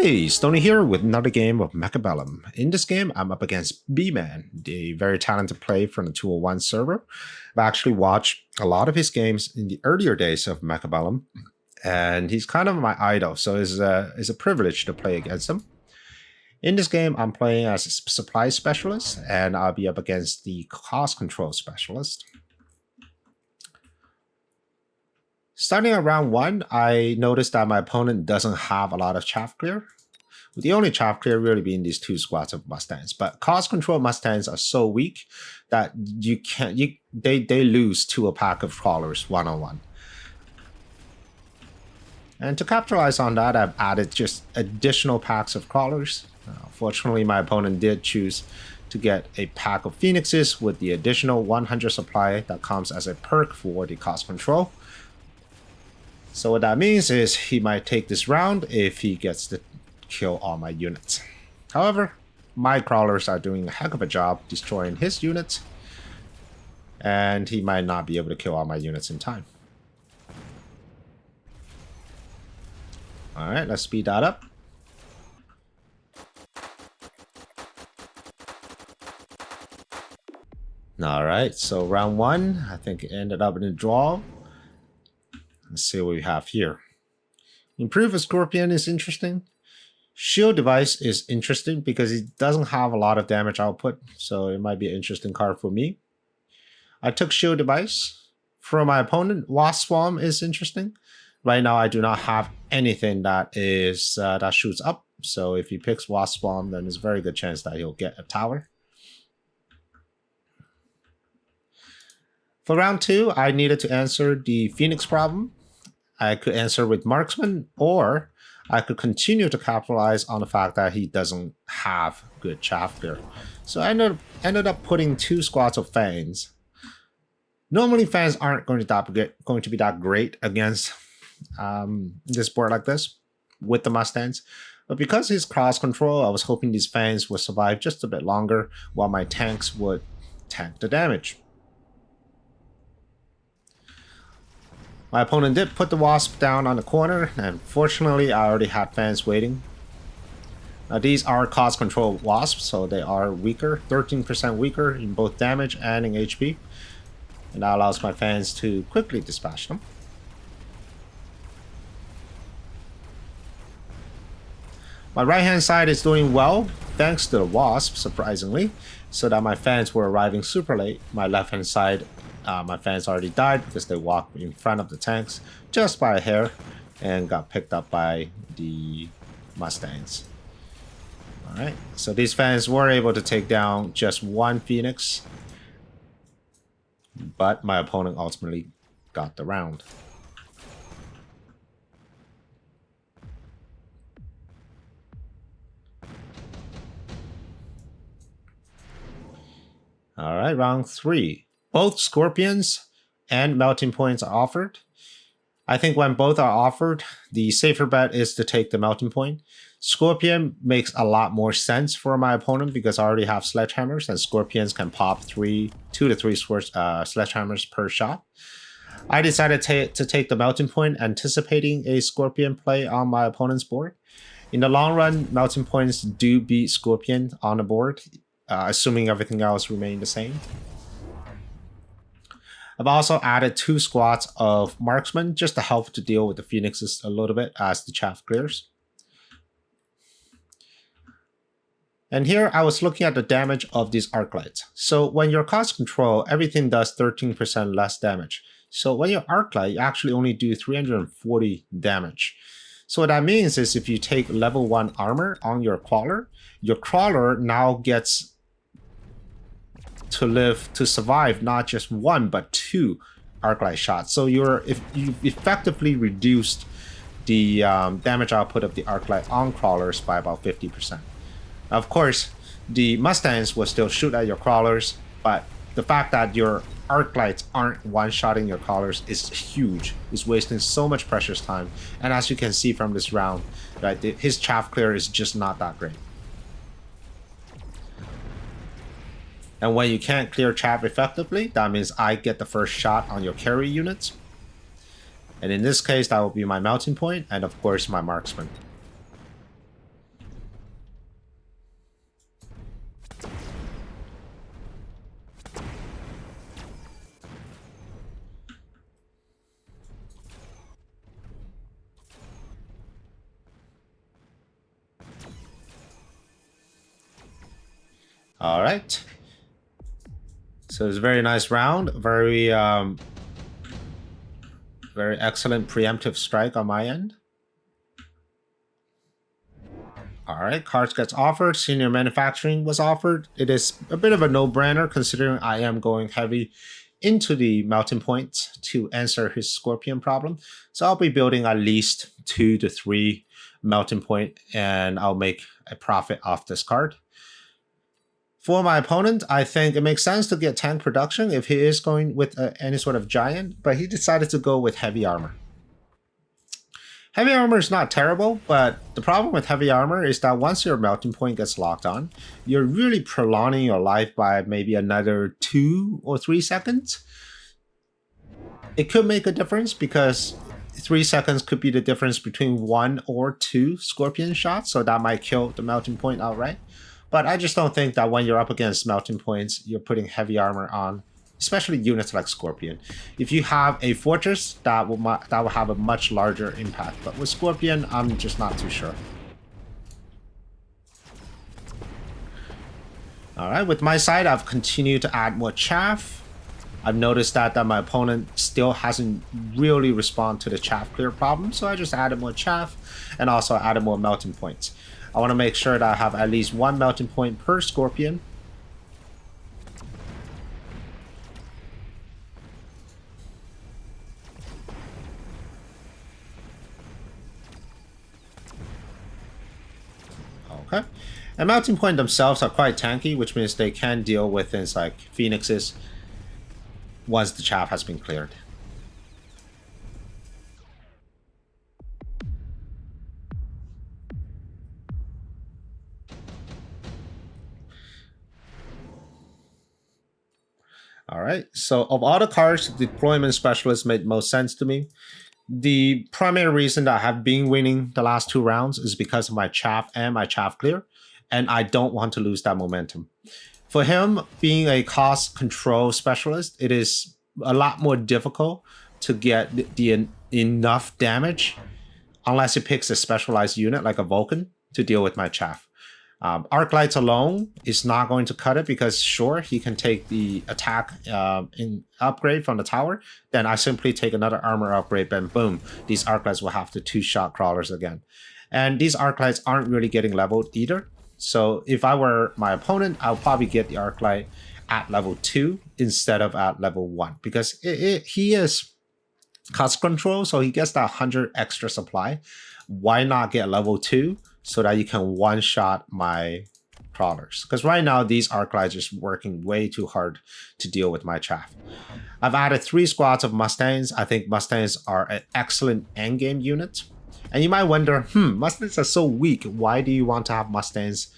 Hey, Stoney here with another game of Mechabellum. In this game, I'm up against B-Man, a very talented player from the 201 server. I've actually watched a lot of his games in the earlier days of Mechabellum, and he's kind of my idol, so it's a privilege to play against him. In this game, I'm playing as a supply specialist, and I'll be up against the cost control specialist. Starting at round 1, I noticed that my opponent doesn't have a lot of chaff clear. The only chaff clear really being these two squads of Mustangs, but cost control Mustangs are so weak that they lose to a pack of crawlers one-on-one. And to capitalize on that, I've added just additional packs of crawlers. Fortunately, my opponent did choose to get a pack of phoenixes with the additional 100 supply that comes as a perk for the cost control. So what that means is he might take this round if he gets to kill all my units. However, my crawlers are doing a heck of a job destroying his units, and he might not be able to kill all my units in time. Alright, let's speed that up. Alright, so round 1, I think it ended up in a draw. Let's see what we have here. Improve a Scorpion is interesting. Shield Device is interesting because it doesn't have a lot of damage output, so it might be an interesting card for me. I took Shield Device. For my opponent, Wasp Swarm is interesting. Right now, I do not have anything that shoots up, so if he picks Wasp Swarm, then there's a very good chance that he'll get a tower. For round 2, I needed to answer the Phoenix problem. I could answer with Marksman, or I could continue to capitalize on the fact that he doesn't have good chaff clear. So I ended up putting 2 squads of Fangs. Normally, Fangs aren't going to be that great against this board like this with the Mustangs. But because he's cross control, I was hoping these Fangs would survive just a bit longer while my tanks would tank the damage. My opponent did put the Wasp down on the corner, and fortunately I already had fans waiting. Now these are cost control Wasps, so they are weaker, 13% weaker in both damage and in HP. And that allows my fans to quickly dispatch them. My right hand side is doing well, thanks to the Wasp, surprisingly, so that my fans were arriving super late. My left hand side, my fans already died because they walked in front of the tanks just by a hair and got picked up by the Mustangs. Alright, so these fans were able to take down just one Phoenix, but my opponent ultimately got the round. Alright, round 3. Both Scorpions and Melting Points are offered. I think when both are offered, the safer bet is to take the Melting Point. Scorpion makes a lot more sense for my opponent because I already have Sledgehammers, and Scorpions can pop 2 to 3 Sledgehammers per shot. I decided to take the Melting Point, anticipating a Scorpion play on my opponent's board. In the long run, Melting Points do beat Scorpion on the board, assuming everything else remained the same. I've also added 2 squads of Marksmen just to help to deal with the Phoenixes a little bit as the chaff clears. And here I was looking at the damage of these arc lights. So when you're cost control, everything does 13% less damage. So when you're arc light, you actually only do 340 damage. So what that means is if you take level 1 armor on your crawler now gets to survive not just 1 but 2 arc light shots. So if you effectively reduced the damage output of the arc light on crawlers by about 50%. Now, of course, the Mustangs will still shoot at your crawlers, but the fact that your arc lights aren't one-shotting your crawlers is huge. It's wasting so much precious time. And as you can see from this round, right, his chaff clear is just not that great. And when you can't clear chaff effectively, that means I get the first shot on your carry units. And in this case, that will be my Melting Point and of course my Marksman. All right. So it's a very nice round. Very excellent preemptive strike on my end. All right, cards gets offered. Senior manufacturing was offered. It is a bit of a no-brainer considering I am going heavy into the melting point to answer his scorpion problem. So I'll be building at least 2 to 3 melting point and I'll make a profit off this card. For my opponent, I think it makes sense to get tank production if he is going with any sort of giant, but he decided to go with heavy armor. Heavy armor is not terrible, but the problem with heavy armor is that once your melting point gets locked on, you're really prolonging your life by maybe another 2 or 3 seconds. It could make a difference because 3 seconds could be the difference between 1 or 2 scorpion shots, so that might kill the melting point outright. But I just don't think that when you're up against melting points, you're putting heavy armor on, especially units like Scorpion. If you have a Fortress, that will have a much larger impact. But with Scorpion, I'm just not too sure. All right, with my side, I've continued to add more chaff. I've noticed that my opponent still hasn't really responded to the chaff clear problem, so I just added more chaff and also added more melting points. I want to make sure that I have at least 1 melting point per Scorpion. Okay. And melting point themselves are quite tanky, which means they can deal with things like phoenixes once the chaff has been cleared. All right, so of all the cards, Deployment Specialist made most sense to me. The primary reason that I have been winning the last 2 rounds is because of my chaff and my chaff clear, and I don't want to lose that momentum. For him, being a cost control specialist, it is a lot more difficult to get the enough damage unless he picks a specialized unit like a Vulcan to deal with my chaff. Arc Lights alone is not going to cut it because sure, he can take the attack in upgrade from the tower. Then I simply take another armor upgrade, and boom, these Arc Lights will have to 2-shot crawlers again. And these Arc Lights aren't really getting leveled either. So if I were my opponent, I'll probably get the Arc Light at level 2 instead of at level 1 because he is cost control, so he gets that 100 extra supply. Why not get level 2 so that you can one-shot my crawlers? Because right now, these Arc Lights are just working way too hard to deal with my chaff. I've added 3 squads of Mustangs. I think Mustangs are an excellent endgame unit. And you might wonder, Mustangs are so weak. Why do you want to have Mustangs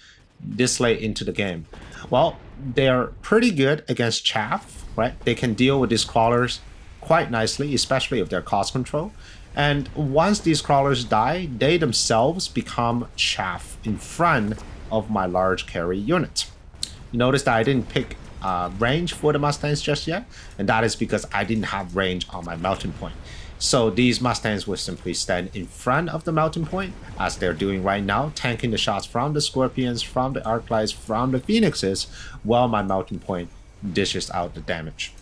this late into the game? Well, they're pretty good against chaff, right? They can deal with these crawlers quite nicely, especially if they're cost control. And once these crawlers die, they themselves become chaff in front of my large carry unit. You notice that I didn't pick range for the Mustangs just yet, and that is because I didn't have range on my melting point. So these Mustangs will simply stand in front of the melting point, as they're doing right now, tanking the shots from the Scorpions, from the Arc Lights, from the Phoenixes, while my melting point dishes out the damage.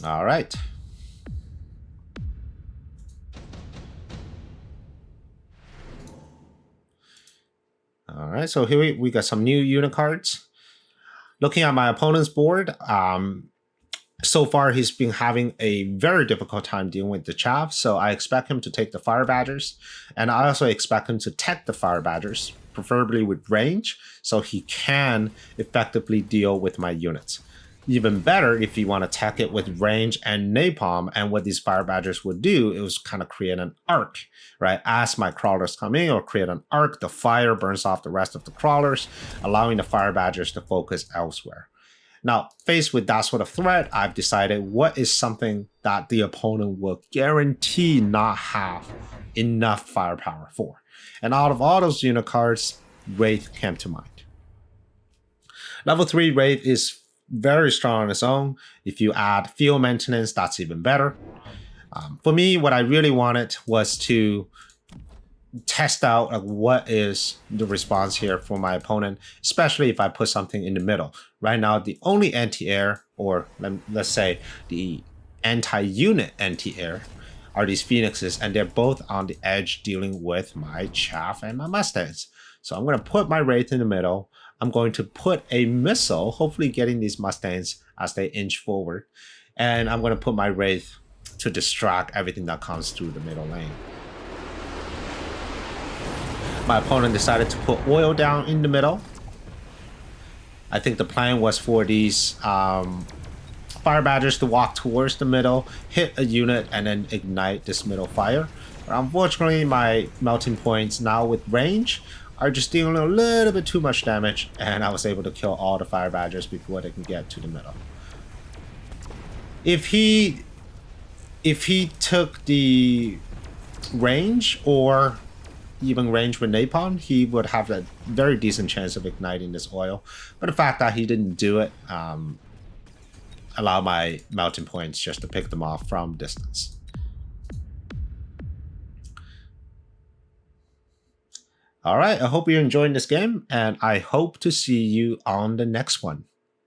All right. All right, so here we got some new unit cards. Looking at my opponent's board, so far he's been having a very difficult time dealing with the chaff, so I expect him to take the Fire Badgers, and I also expect him to tech the Fire Badgers, preferably with range, so he can effectively deal with my units. Even better if you want to tech it with range and napalm, and what these Fire Badgers would do, it was kind of create an arc, right? As my crawlers come in, or create an arc, the fire burns off the rest of the crawlers, allowing the Fire Badgers to focus elsewhere. Now, faced with that sort of threat, I've decided what is something that the opponent will guarantee not have enough firepower for. And out of all those unit cards, Wraith came to mind. Level 3 Wraith is very strong on its own. If you add field maintenance, that's even better. For me, what I really wanted was to test out what is the response here for my opponent, especially if I put something in the middle. Right now, the only anti-air, or let's say the anti-unit anti-air, are these Phoenixes, and they're both on the edge dealing with my Chaff and my Mustangs. So I'm going to put my Wraith in the middle. I'm going to put a missile, hopefully getting these Mustangs as they inch forward. And I'm going to put my Wraith to distract everything that comes through the middle lane. My opponent decided to put oil down in the middle. I think the plan was for these Fire Badgers to walk towards the middle, hit a unit, and then ignite this middle fire. But unfortunately, my melting points now with range are just dealing a little bit too much damage, and I was able to kill all the Fire Badgers before they can get to the middle. If he took the range, or even range with napalm, he would have a very decent chance of igniting this oil. But the fact that he didn't do it allowed my melting points just to pick them off from distance. All right, I hope you're enjoying this game, and I hope to see you on the next one.